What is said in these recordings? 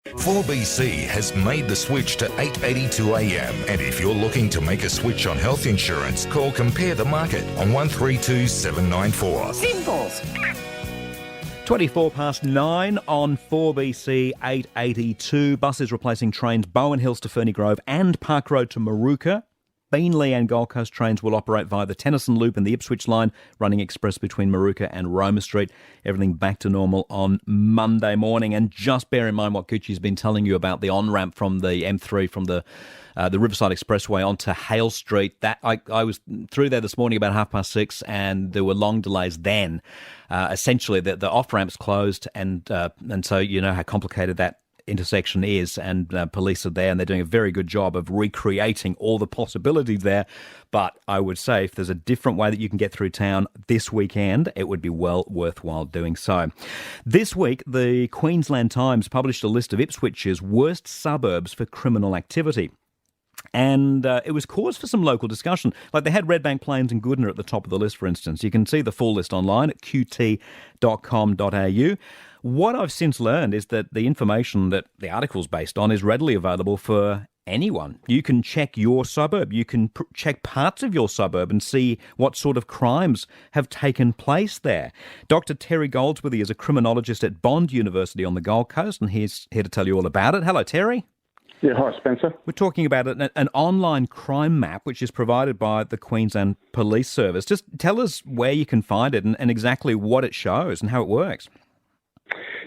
4BC has made the switch to 8:82 a.m. and if you're looking to make a switch on health insurance, call Compare the Market on 132 794. Simples. 24 past 9 on 4BC 882. Buses replacing trains Bowen Hills to Ferny Grove and Park Road to Maruka. Beenleigh and Gold Coast trains will operate via the Tennyson Loop and the Ipswich line, running express between Maruka and Roma Street. Everything back to normal on Monday morning. And just bear in mind what Gucci's been telling you about the on-ramp from the M3 from the Riverside Expressway onto Hale Street. That I was through there this morning about 6:30, and there were long delays then. Essentially, the off-ramp's closed, and so you know how complicated that intersection is, and police are there and they're doing a very good job of recreating all the possibilities there. But I would say if there's a different way that you can get through town this weekend, it would be well worthwhile doing so. This week, the Queensland Times published a list of Ipswich's worst suburbs for criminal activity. And it was cause for some local discussion. Like they had Redbank Plains and Goodna at the top of the list, for instance. You can see the full list online at qt.com.au. What I've since learned is that the information that the article's based on is readily available for anyone. You can check your suburb. You can check parts of your suburb and see what sort of crimes have taken place there. Dr. Terry Goldsworthy is a criminologist at Bond University on the Gold Coast, and he's here to tell you all about it. Hello, Terry. Yeah, hi, Spencer. We're talking about an online crime map which is provided by the Queensland Police Service. Just tell us where you can find it and exactly what it shows and how it works.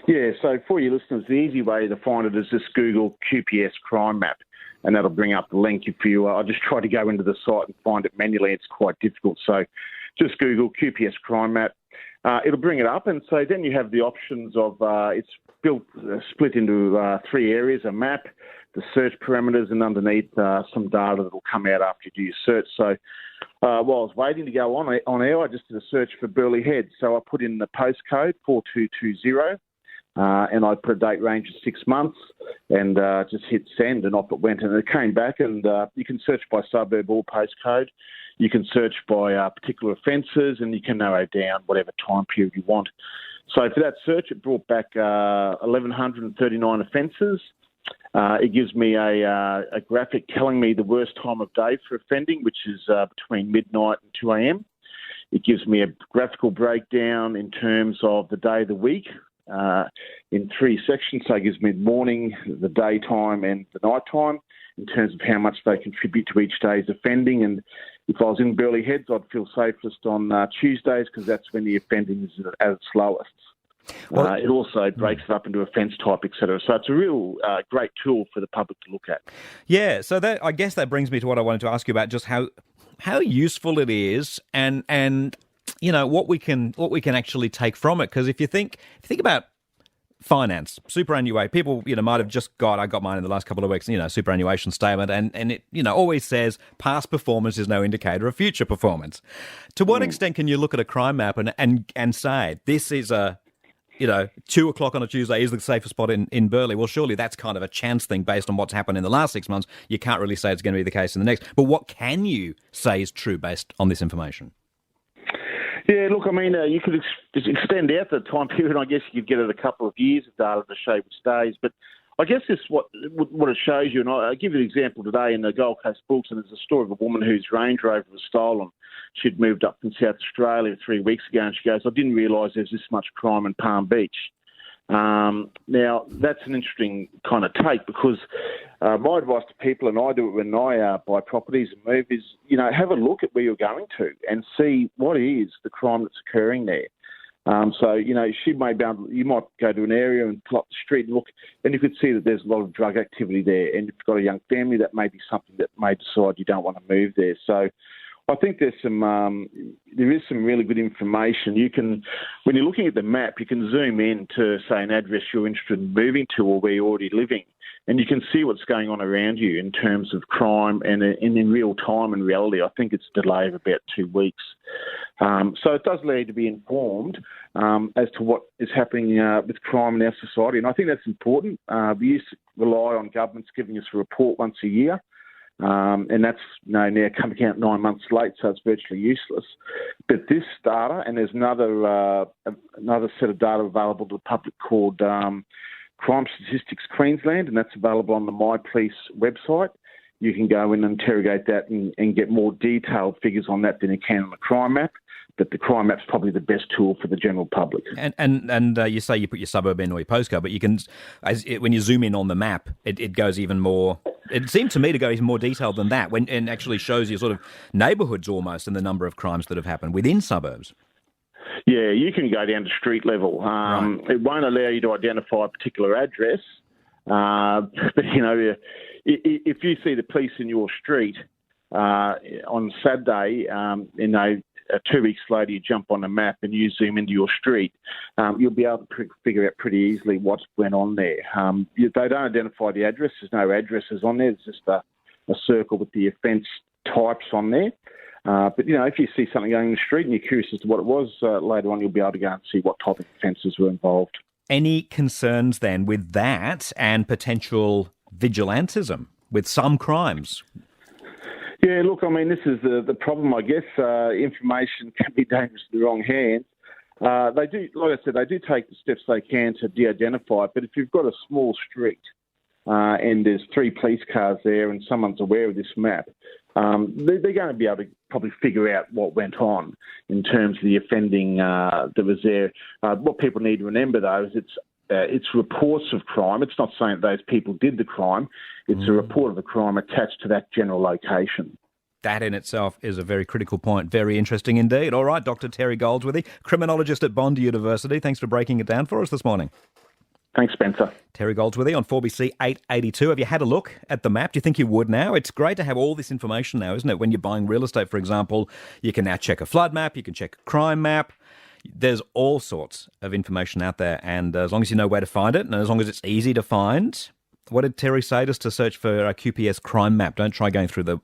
Yeah, so for your listeners, the easy way to find it is just Google QPS crime map, and that'll bring up the link. If you, I just try to go into the site and find it manually. It's quite difficult. So just Google QPS crime map. It'll bring it up, and so then you have the options of it's split into three areas: a map, the search parameters, and underneath some data that will come out after you do your search. So while I was waiting to go on air, I just did a search for Burleigh Head. So I put in the postcode 4220. And I put a date range of 6 months and just hit send, and off it went. And it came back, and you can search by suburb or postcode. You can search by particular offences, and you can narrow down whatever time period you want. So for that search, it brought back 1,139 offences. It gives me a graphic telling me the worst time of day for offending, which is between midnight and 2 a.m. It gives me a graphical breakdown in terms of the day of the week, in three sections. So it gives me the morning, the daytime and the nighttime in terms of how much they contribute to each day's offending. And if I was in Burleigh Heads, I'd feel safest on Tuesdays because that's when the offending is at its lowest. Well, it also breaks it up into offence type, etc. So it's a real great tool for the public to look at. Yeah, so that I guess that brings me to what I wanted to ask you about, just how useful it is and you know, what we can actually take from it. Because if you think about finance, superannuation, people, you know, might have I got mine in the last couple of weeks, you know, superannuation statement, and it, you know, always says past performance is no indicator of future performance. To what extent can you look at a crime map and say this is a, you know, 2 o'clock on a Tuesday is the safest spot in Burleigh? Well, surely that's kind of a chance thing based on what's happened in the last 6 months. You can't really say it's going to be the case in the next. But what can you say is true based on this information? Yeah, look, I mean, you could extend out the time period. I guess you could get it a couple of years of data to show which days. But I guess this what it shows you, and I'll give you an example today in the Gold Coast Bulletin. There's a story of a woman whose Range Rover was stolen. She'd moved up from South Australia 3 weeks ago, and she goes, I didn't realise there's this much crime in Palm Beach. Now, that's an interesting kind of take, because my advice to people, and I do it when I buy properties and move, is, you know, have a look at where you're going to and see what is the crime that's occurring there. So, you know, you might go to an area and pull up the street and look, and you could see that there's a lot of drug activity there. And if you've got a young family, that may be something that may decide you don't want to move there. So I think there is some really good information. You can, when you're looking at the map, you can zoom in to, say, an address you're interested in moving to or where you're already living, and you can see what's going on around you in terms of crime and in real time. In reality, I think it's a delay of about 2 weeks. So it does allow you to be informed as to what is happening with crime in our society, and I think that's important. We used to rely on governments giving us a report once a year. And that's now coming out 9 months late, so it's virtually useless. But this data, and there's another set of data available to the public called Crime Statistics Queensland, and that's available on the My Police website. You can go in and interrogate that and get more detailed figures on that than you can on the crime map. But the crime map's probably the best tool for the general public. And you say you put your suburb in or your postcode, but you can, when you zoom in on the map, it goes even more. It seemed to me to go even more detailed than that, and actually shows you sort of neighbourhoods almost and the number of crimes that have happened within suburbs. Yeah, you can go down to street level. Right. It won't allow you to identify a particular address, but if you see the police in your street on Saturday, 2 weeks later you jump on the map and you zoom into your street, you'll be able to figure out pretty easily what went on there. They don't identify the address. There's no addresses on there. It's just a circle with the offence types on there. But, if you see something going in the street and you're curious as to what it was, later on you'll be able to go and see what type of offences were involved. Any concerns then with that and potential vigilantism with some crimes? Yeah, look, I mean, this is the problem, I guess. Information can be dangerous in the wrong hands. They do, like I said, they do take the steps they can to de-identify it, but if you've got a small street and there's 3 police cars there and someone's aware of this map, they're going to be able to probably figure out what went on in terms of the offending that was there. What people need to remember, though, is it's reports of crime. It's not saying that those people did the crime. It's a report of the crime attached to that general location. That in itself is a very critical point. Very interesting indeed. All right, Dr. Terry Goldsworthy, criminologist at Bondi University. Thanks for breaking it down for us this morning. Thanks, Spencer. Terry Goldsworthy on 4BC 882. Have you had a look at the map? Do you think you would now? It's great to have all this information now, isn't it? When you're buying real estate, for example, you can now check a flood map, you can check a crime map. There's all sorts of information out there, and as long as you know where to find it, and as long as it's easy to find. What did Terry say? Just to search for a QPS crime map. Don't try going through the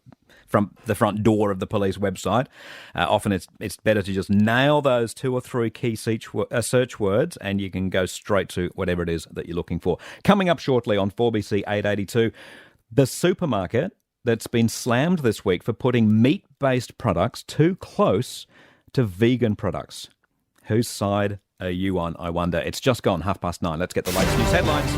front door of the police website. Often it's better to just nail those 2 or 3 key search words, and you can go straight to whatever it is that you're looking for. Coming up shortly on 4BC 882, the supermarket that's been slammed this week for putting meat-based products too close to vegan products. Whose side are you on, I wonder? It's just gone 9:30. Let's get the latest news headlines.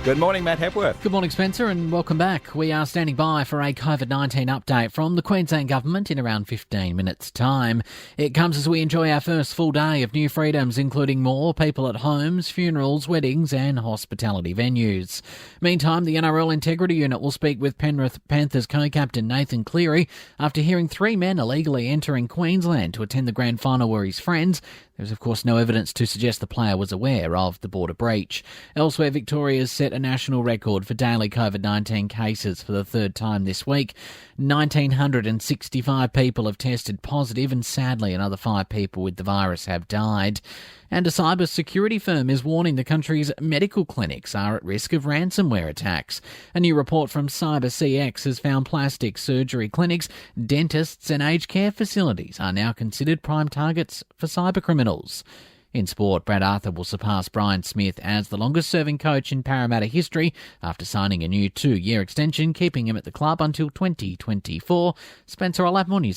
Good morning, Matt Hepworth. Good morning, Spencer, and welcome back. We are standing by for a COVID-19 update from the Queensland Government in around 15 minutes' time. It comes as we enjoy our first full day of new freedoms, including more people at homes, funerals, weddings and hospitality venues. Meantime, the NRL Integrity Unit will speak with Penrith Panthers co-captain Nathan Cleary after hearing 3 men illegally entering Queensland to attend the grand final were his friends. There's, of course, no evidence to suggest the player was aware of the border breach. Elsewhere, Victoria's set a national record for daily COVID-19 cases for the 3rd time this week. 1,965 people have tested positive, and sadly another 5 people with the virus have died. And a cyber security firm is warning the country's medical clinics are at risk of ransomware attacks. A new report from CyberCX has found plastic surgery clinics, dentists and aged care facilities are now considered prime targets for cyber criminals. In sport, Brad Arthur will surpass Brian Smith as the longest-serving coach in Parramatta history after signing a new 2-year extension, keeping him at the club until 2024. Spencer, I'll have more news again.